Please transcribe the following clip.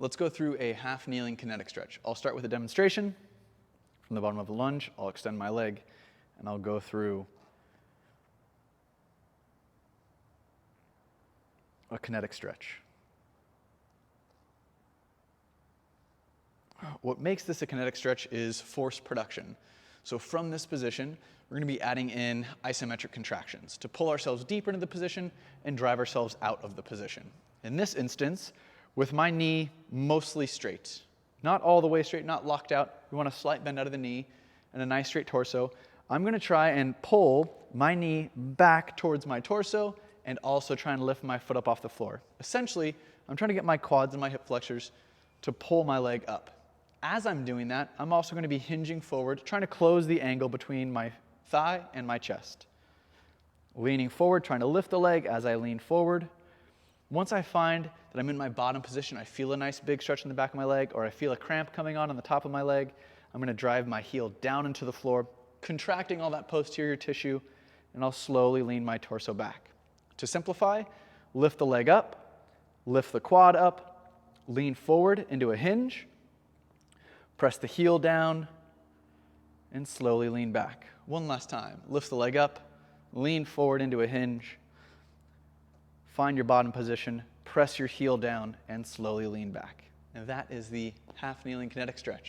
Let's go through a half kneeling kinetic stretch. I'll start with a demonstration. From the bottom of the lunge, I'll extend my leg, and I'll go through a kinetic stretch. What makes this a kinetic stretch is force production. So from this position, we're going to be adding in isometric contractions to pull ourselves deeper into the position and drive ourselves out of the position. In this instance, with my knee mostly straight, not all the way straight, not locked out. We want a slight bend out of the knee and a nice straight torso. I'm going to try and pull my knee back towards my torso and also try and lift my foot up off the floor. Essentially, I'm trying to get my quads and my hip flexors to pull my leg up. As I'm doing that, I'm also going to be hinging forward, trying to close the angle between my thigh and my chest. Leaning forward, trying to lift the leg as I lean forward. Once I find that I'm in my bottom position, I feel a nice big stretch in the back of my leg, or I feel a cramp coming on the top of my leg, I'm going to drive my heel down into the floor, contracting all that posterior tissue, and I'll slowly lean my torso back. To simplify, lift the leg up, lift the quad up, lean forward into a hinge, press the heel down, and slowly lean back. One last time. Lift the leg up, lean forward into a hinge, find your bottom position, press your heel down, and slowly lean back. And that is the half kneeling kinetic stretch.